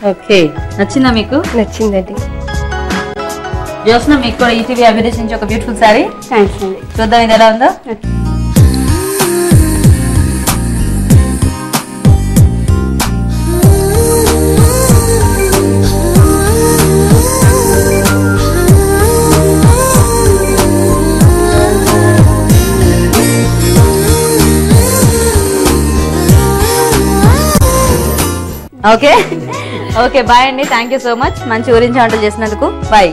Okay, నచ్చిందా మీకు? నచ్చిందండి. జ్యోత్స్న, మీకు కూడా ఈటీవీ అభిరుచి నుంచి ఒక బ్యూటిఫుల్ సారీ. థ్యాంక్స్ అండి. చూద్దాం ఇది ఎలా ఉందో. ఓకే ఓకే, బాయ్ అండి. Thank you so much. మంచి ఊరించి వంటలు చేసినందుకు బాయ్.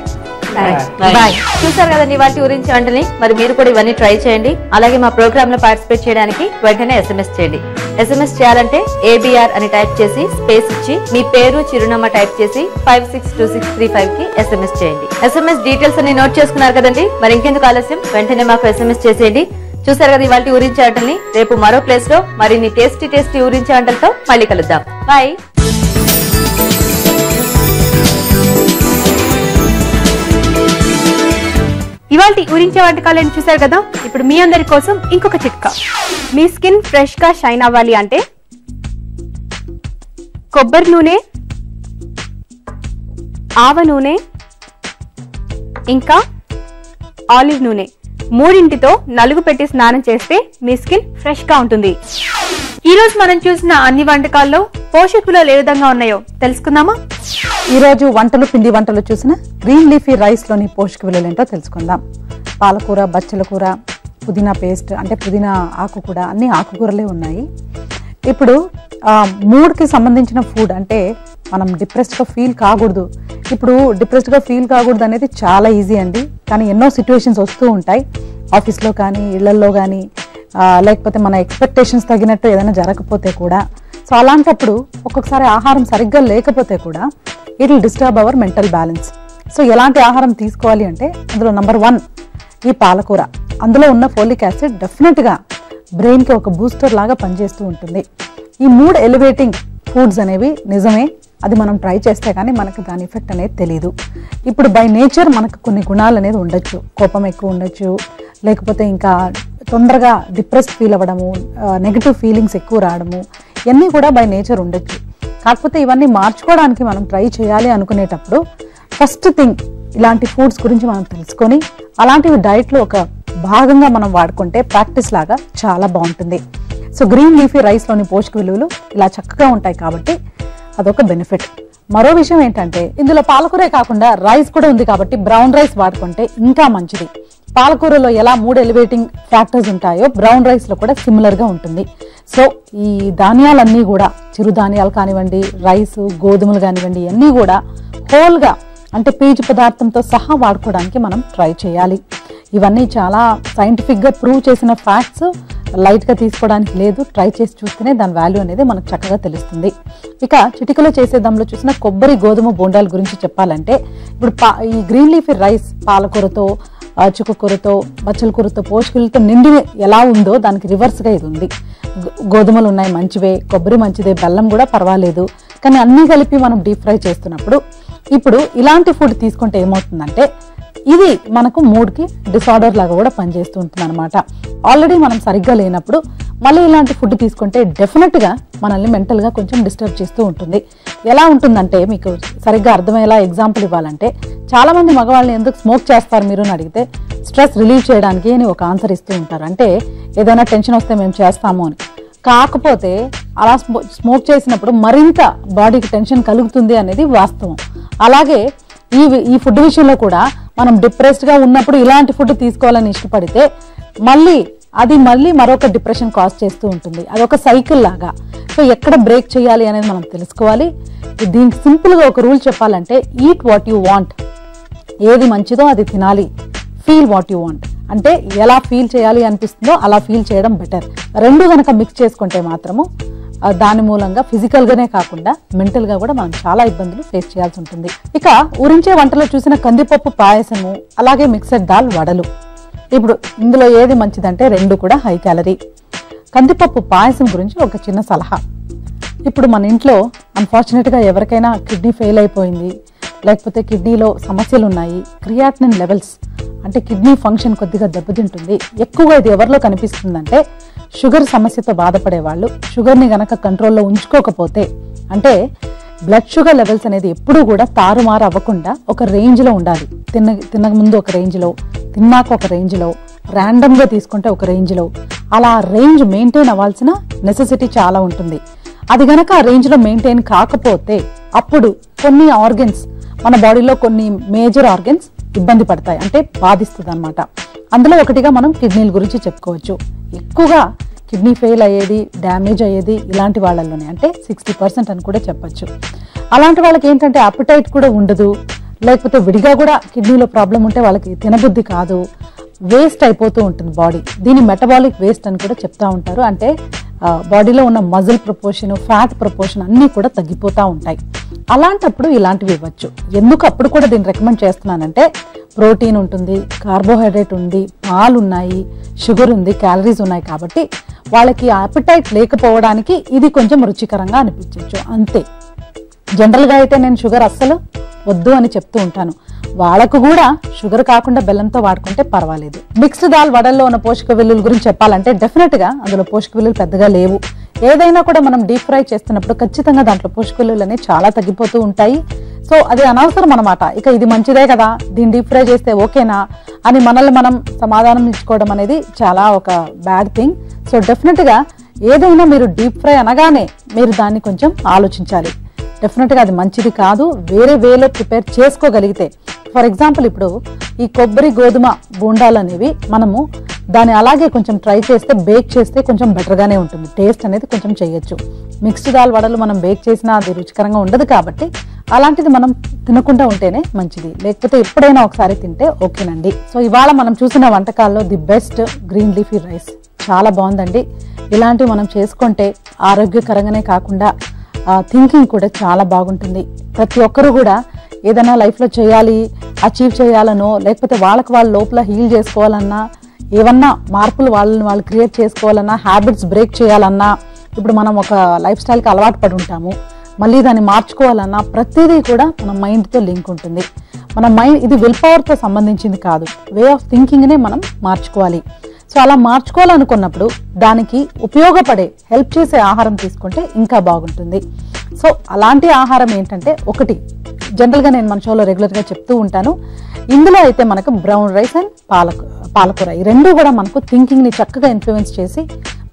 బాయ్. చూసారు కదండి వాటి ఊరించి వంటని. మరి మీరు కూడా ఇవన్నీ ట్రై చేయండి. అలాగే మా ప్రోగ్రామ్ లో పార్టిసిపేట్ చేయడానికి వెంటనే SMS చేయండి. SMS చేయాలంటే ABR అని టైప్ చేసి స్పేస్ ఇచ్చి మీ పేరు చిరునామా టైప్ చేసి 562635 కి SMS చేయండి. SMS డీటెయిల్స్ అన్ని నోట్ చేసుకున్నారు కదండి. మరి ఇంకెందుకు ఆలస్యం, వెంటనే మాకు SMS చేసేయండి. చూసారు కదా ఇవాళ ఊరించి వంటల్ని. రేపు మరో ప్లేస్ లో మరిన్ని టేస్టీ ఊరించి వంటలతో మళ్ళీ కలుద్దాం. బాయ్. ఇవాళ ఊరించే వంటకాలను చూసారు కదా. ఇప్పుడు మీ అందరి కోసం ఇంకొక చిట్కా. మీ స్కిన్ ఫ్రెష్ గా షైన్ అవ్వాలి అంటే కొబ్బరి నూనె, ఆవ నూనె, ఇంకా ఆలివ్ నూనె మూడింటితో నలుగు పెట్టి స్నానం చేస్తే మీ స్కిన్ ఫ్రెష్ గా ఉంటుంది. ఈ రోజు మనం చూసిన అన్ని వంటకాల్లో పోషక విలువలు ఏ విధంగా ఉన్నాయో తెలుసుకుందామా? ఈ రోజు వంటలు పిండి వంటలు చూసిన గ్రీన్ లీఫీ రైస్ లోని పోషక విలువలు ఏంటో తెలుసుకుందాం. పాలకూర, బచ్చల కూర, పుదీనా పేస్ట్ అంటే పుదీనా ఆకు కూడా, అన్ని ఆకుకూరలే ఉన్నాయి. ఇప్పుడు మూడ్కి సంబంధించిన ఫుడ్ అంటే మనం డిప్రెస్డ్గా ఫీల్ కాకూడదు. ఇప్పుడు డిప్రెస్డ్గా ఫీల్ కాకూడదు అనేది చాలా ఈజీ అండి. కానీ ఎన్నో సిచ్యువేషన్స్ వస్తూ ఉంటాయి, ఆఫీస్లో కానీ ఇళ్లల్లో కానీ, లేకపోతే మన ఎక్స్పెక్టేషన్స్ తగినట్టు ఏదైనా జరగకపోతే కూడా. సో అలాంటప్పుడు ఒక్కొక్కసారి ఆహారం సరిగ్గా లేకపోతే కూడా it will disturb hour mental balance. So ఎలాంటి ఆహారం తీసుకోవాలి అంటే అందులో నెంబర్ 1 ఈ పాలకూర. అందులో ఉన్న ఫోలిక్ యాసిడ్ డెఫినెట్గా బ్రెయిన్కి ఒక బూస్టర్ లాగా పనిచేస్తూ ఉంటుంది. ఈ మూడ్ ఎలివేటింగ్ ఫుడ్స్ అనేవి నిజమే, అది మనం ట్రై చేస్తే కానీ మనకు దాని ఎఫెక్ట్ అనేది తెలియదు. ఇప్పుడు బై నేచర్ మనకు కొన్ని గుణాలు అనేది ఉండొచ్చు. కోపం ఎక్కువ ఉండొచ్చు, లేకపోతే ఇంకా తొందరగా డిప్రెస్డ్ ఫీల్ అవ్వడము, నెగిటివ్ ఫీలింగ్స్ ఎక్కువ రావడము, ఇవన్నీ కూడా బై నేచర్ ఉండొచ్చు. కాకపోతే ఇవన్నీ మార్చుకోవడానికి మనం ట్రై చేయాలి అనుకునేటప్పుడు ఫస్ట్ థింగ్ ఇలాంటి ఫుడ్స్ గురించి మనం తెలుసుకొని అలాంటివి డైట్లో ఒక భాగంగా మనం వాడుకుంటే ప్రాక్టీస్ లాగా చాలా బాగుంటుంది. సో గ్రీన్ లీఫీ రైస్లోని పోషక విలువలు ఇలా చక్కగా ఉంటాయి కాబట్టి అదొక బెనిఫిట్. మరో విషయం ఏంటంటే ఇందులో పాలకూరే కాకుండా రైస్ కూడా ఉంది కాబట్టి బ్రౌన్ రైస్ వాడుకుంటే ఇంకా మంచిది. పాలకూరలో ఎలా మూడ్ ఎలివేటింగ్ ఫ్యాక్టర్స్ ఉంటాయో బ్రౌన్ రైస్లో కూడా సిమిలర్గా ఉంటుంది. సో ఈ ధాన్యాలన్నీ కూడా, చిరుధాన్యాలు కానివ్వండి, రైస్, గోధుమలు కానివ్వండి, ఇవన్నీ కూడా హోల్గా అంటే పీచు పదార్థంతో సహా వాడుకోవడానికి మనం ట్రై చేయాలి. ఇవన్నీ చాలా సైంటిఫిక్గా ప్రూవ్ చేసిన ఫ్యాక్ట్స్, లైట్గా తీసుకోవడానికి లేదు. ట్రై చేసి చూస్తేనే దాని వాల్యూ అనేది మనకు చక్కగా తెలుస్తుంది. ఇక చిటికలో చేసేదంలో చూసిన కొబ్బరి, గోధుమ బోండాల గురించి చెప్పాలంటే ఇప్పుడు ఈ గ్రీన్ లీఫీ రైస్ పాలకూరతో, చుక్కకూరతో, బచ్చల కూరతో, పోషకులతో నిండి ఎలా ఉందో దానికి రివర్స్గా ఇది ఉంది. గోధుమలు ఉన్నాయి మంచివే, కొబ్బరి మంచిదే, బెల్లం కూడా పర్వాలేదు. కానీ అన్నీ కలిపి మనం డీప్ ఫ్రై చేస్తున్నప్పుడు ఇప్పుడు ఇలాంటి ఫుడ్ తీసుకుంటే ఏమవుతుందంటే ఇది మనకు మూడ్కి డిసార్డర్ లాగా కూడా పనిచేస్తూ ఉంటుంది అనమాట. ఆల్రెడీ మనం సరిగ్గా లేనప్పుడు మళ్ళీ ఇలాంటి ఫుడ్ తీసుకుంటే డెఫినెట్గా మనల్ని మెంటల్గా కొంచెం డిస్టర్బ్ చేస్తూ ఉంటుంది. ఎలా ఉంటుందంటే మీకు సరిగ్గా అర్థమయ్యేలా ఎగ్జాంపుల్ ఇవ్వాలంటే చాలామంది మగవాళ్ళని ఎందుకు స్మోక్ చేస్తారు మీరు అని అడిగితే స్ట్రెస్ రిలీవ్ చేయడానికి అని ఒక ఆన్సర్ ఇస్తూ ఉంటారు. అంటే ఏదైనా టెన్షన్ వస్తే మేము చేస్తాము అని. కాకపోతే అలా స్మోక్ చేసినప్పుడు మరింత బాడీకి టెన్షన్ కలుగుతుంది అనేది వాస్తవం. అలాగే ఈ ఫుడ్ విషయంలో కూడా మనం డిప్రెస్డ్గా ఉన్నప్పుడు ఇలాంటి ఫుడ్ తీసుకోవాలని ఇష్టపడితే మళ్ళీ మరొక డిప్రెషన్ కాజ్ చేస్తూ ఉంటుంది. అదొక సైకిల్ లాగా. సో ఎక్కడ బ్రేక్ చేయాలి అనేది మనం తెలుసుకోవాలి. దీనికి సింపుల్గా ఒక రూల్ చెప్పాలంటే ఈట్ వాట్ యూ వాంట్. ఏది మంచిదో అది తినాలి. ఫీల్ వాట్ యూ వాంట్ అంటే ఎలా ఫీల్ చేయాలి అనిపిస్తుందో అలా ఫీల్ చేయడం బెటర్. రెండు కనుక మిక్స్ చేసుకుంటే మాత్రము దాని మూలంగా ఫిజికల్గానే కాకుండా మెంటల్గా కూడా మనం చాలా ఇబ్బందులు ఫేస్ చేయాల్సి ఉంటుంది. ఇక ఊరించే వంటలో చూసిన కందిపప్పు పాయసము, అలాగే మిక్సర్ దాల్, వడలు. ఇప్పుడు ఇందులో ఏది మంచిదంటే రెండు కూడా హై క్యాలరీ. కందిపప్పు పాయసం గురించి ఒక చిన్న సలహా. ఇప్పుడు మన ఇంట్లో అన్ఫార్చునేట్గా ఎవరికైనా కిడ్నీ ఫెయిల్ అయిపోయింది, లేకపోతే కిడ్నీలో సమస్యలు ఉన్నాయి, క్రియాటినిన్ లెవెల్స్ అంటే కిడ్నీ ఫంక్షన్ కొద్దిగా దెబ్బతింటుంది. ఎక్కువగా ఇది ఎవరిలో కనిపిస్తుందంటే షుగర్ సమస్యతో బాధపడే వాళ్ళు షుగర్ని గనక కంట్రోల్లో ఉంచుకోకపోతే, అంటే బ్లడ్ షుగర్ లెవెల్స్ అనేది ఎప్పుడూ కూడా తారుమారు అవ్వకుండా ఒక రేంజ్లో ఉండాలి. తినక ముందు ఒక రేంజ్లో, తిన్నాక ఒక రేంజ్లో, ర్యాండమ్గా తీసుకుంటే ఒక రేంజ్లో, అలా రేంజ్ మెయింటైన్ అవ్వాల్సిన నెసెసిటీ చాలా ఉంటుంది. అది గనక ఆ రేంజ్లో మెయింటైన్ కాకపోతే అప్పుడు కొన్ని ఆర్గన్స్, మన బాడీలో కొన్ని మేజర్ ఆర్గన్స్ ఇబ్బంది పడతాయి, అంటే బాధిస్తుంది అనమాట. అందులో ఒకటిగా మనం కిడ్నీల గురించి చెప్పుకోవచ్చు. ఎక్కువగా కిడ్నీ ఫెయిల్ అయ్యేది, డ్యామేజ్ అయ్యేది ఇలాంటి వాళ్ళల్లోనే, అంటే 60% అని కూడా చెప్పచ్చు. అలాంటి వాళ్ళకి ఏంటంటే అపిటైట్ కూడా ఉండదు, లేకపోతే విడిగా కూడా కిడ్నీలో ప్రాబ్లం ఉంటే వాళ్ళకి తినబుద్ధి కాదు, వేస్ట్ అయిపోతూ ఉంటుంది బాడీ. దీన్ని మెటబాలిక్ వేస్ట్ అని కూడా చెప్తా ఉంటారు. అంటే బాడీలో ఉన్న మజిల్ ప్రపోర్షన్, ఫ్యాట్ ప్రపోర్షన్ అన్నీ కూడా తగ్గిపోతూ ఉంటాయి. అలాంటప్పుడు ఇలాంటివి ఇవ్వచ్చు. ఎందుకు అప్పుడు కూడా దీన్ని రికమెండ్ చేస్తున్నానంటే ప్రోటీన్ ఉంటుంది, కార్బోహైడ్రేట్ ఉంది, పాలు ఉన్నాయి, షుగర్ ఉంది, క్యాలరీస్ ఉన్నాయి. కాబట్టి వాళ్ళకి అపిటైట్ లేకపోవడానికి ఇది కొంచెం రుచికరంగా అనిపించవచ్చు అంతే. జనరల్గా అయితే నేను షుగర్ అస్సలు వద్దు అని చెప్తూ ఉంటాను. వాళ్ళకు కూడా షుగర్ కాకుండా బెల్లంతో వాడుకుంటే పర్వాలేదు. మిక్స్డ్ దాల్ వడల్లో ఉన్న పోషక విలువల గురించి చెప్పాలంటే డెఫినెట్ గా అందులో పోషక విలువలు పెద్దగా లేవు. ఏదైనా కూడా మనం డీప్ ఫ్రై చేస్తున్నప్పుడు ఖచ్చితంగా దాంట్లో పోషక విలువలు అనేవి చాలా తగ్గిపోతూ ఉంటాయి. సో అది అనవసరం అనమాట. ఇక ఇది మంచిదే కదా, దీన్ని డీప్ ఫ్రై చేస్తే ఓకేనా అని మనల్ని మనం సమాధానం ఇచ్చుకోవడం అనేది చాలా ఒక బ్యాడ్ థింగ్. సో డెఫినెట్ గా ఏదైనా మీరు డీప్ ఫ్రై అనగానే మీరు దాన్ని కొంచెం ఆలోచించాలి. డెఫినెట్గా అది మంచిది కాదు. వేరే వేలో ప్రిపేర్ చేసుకోగలిగితే, ఫర్ ఎగ్జాంపుల్ ఇప్పుడు ఈ కొబ్బరి గోధుమ బోండాలు అనేవి మనము దాన్ని అలాగే కొంచెం ట్రై చేస్తే, బేక్ చేస్తే కొంచెం బెటర్గానే ఉంటుంది. టేస్ట్ అనేది కొంచెం చేయొచ్చు. మిక్స్డ్ దాల్ వడలు మనం బేక్ చేసినా అది రుచికరంగా ఉండదు. కాబట్టి అలాంటిది మనం తినకుండా ఉంటేనే మంచిది, లేకపోతే ఎప్పుడైనా ఒకసారి తింటే ఓకేనండి. సో ఇవాళ మనం చూసిన వంటకాల్లో the best green leafy rice చాలా బాగుందండి. ఇలాంటివి మనం చేసుకుంటే ఆరోగ్యకరంగానే కాకుండా థింకింగ్ కూడా చాలా బాగుంటుంది. ప్రతి ఒక్కరు కూడా ఏదైనా లైఫ్లో చేయాలి, అచీవ్ చేయాలనో, లేకపోతే వాళ్ళకి వాళ్ళ లోపల హీల్ చేసుకోవాలన్నా, ఏమన్నా మార్పులు వాళ్ళని వాళ్ళు క్రియేట్ చేసుకోవాలన్నా, హ్యాబిట్స్ బ్రేక్ చేయాలన్నా, ఇప్పుడు మనం ఒక లైఫ్ స్టైల్కి అలవాటు పడి ఉంటాము, మళ్ళీ దాన్ని మార్చుకోవాలన్నా ప్రతిదీ కూడా మన మైండ్తో లింక్ ఉంటుంది. మన మైండ్ ఇది విల్ పవర్తో సంబంధించింది కాదు, వే ఆఫ్ థింకింగ్నే మనం మార్చుకోవాలి. సో అలా మార్చుకోవాలనుకున్నప్పుడు దానికి ఉపయోగపడే, హెల్ప్ చేసే ఆహారం తీసుకుంటే ఇంకా బాగుంటుంది. సో అలాంటి ఆహారం ఏంటంటే, ఒకటి జనరల్గా నేను మన షోలో రెగ్యులర్గా చెప్తూ ఉంటాను, ఇందులో అయితే మనకు బ్రౌన్ రైస్ అండ్ పాలకూర, ఈ రెండు కూడా మనకు థింకింగ్ని చక్కగా ఇన్ఫ్లుయెన్స్ చేసి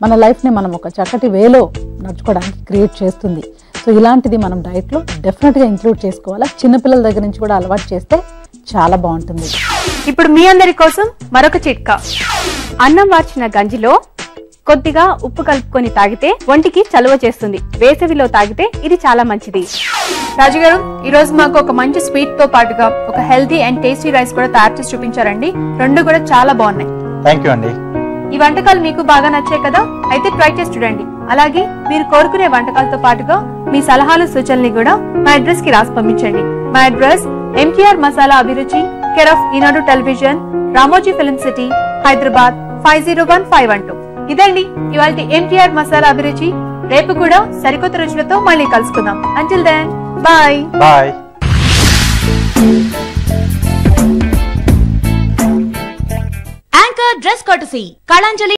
మన లైఫ్ని మనం ఒక చక్కటి వేలో నడుచుకోవడానికి క్రియేట్ చేస్తుంది. సో ఇలాంటిది మనం డైట్లో డెఫినెట్గా ఇంక్లూడ్ చేసుకోవాలా. చిన్నపిల్లల దగ్గర నుంచి కూడా అలవాటు చేస్తే చాలా బాగుంటుంది. ఇప్పుడు మీ అందరి కోసం మరొక చిట్కా. అన్నం వార్చిన గంజిలో కొద్దిగా ఉప్పు కలుపుకొని తాగితే ఒంటికి చలువ చేస్తుంది. వేసవిలో తాగితే ఇది చాలా మంచిది. రాజు గారు, ఈ రోజు మాకు ఒక మంచి స్వీట్ తో పాటుగా ఒక హెల్తీ అండ్ టేస్టీ రైస్ కూడా తయారు చేసి చూపించారండి. రెండు కూడా చాలా బాగున్నాయి. థ్యాంక్ యూ అండి. ఈ వంటకాలు మీకు బాగా నచ్చాయి కదా? అయితే ట్రై చేసి చూడండి. అలాగే మీరు కోరుకునే వంటకాలతో పాటుగా మీ సలహాలు, సూచనలు కూడా మా అడ్రస్ కి రాసి పంపించండి. మా అడ్రస్ MTR మసాలా అభిరుచి, care of Eenadu television, Ramoji film city, Hyderabad 501512. ఇదండి ఇవాల్టి MTR మసాలా అభిరుచి. రేపు కూడా సరికొత్త రుచులతో మళ్ళీ కలుసుకుందాం. Until then, bye bye. Anchor dress courtesy Kalanjali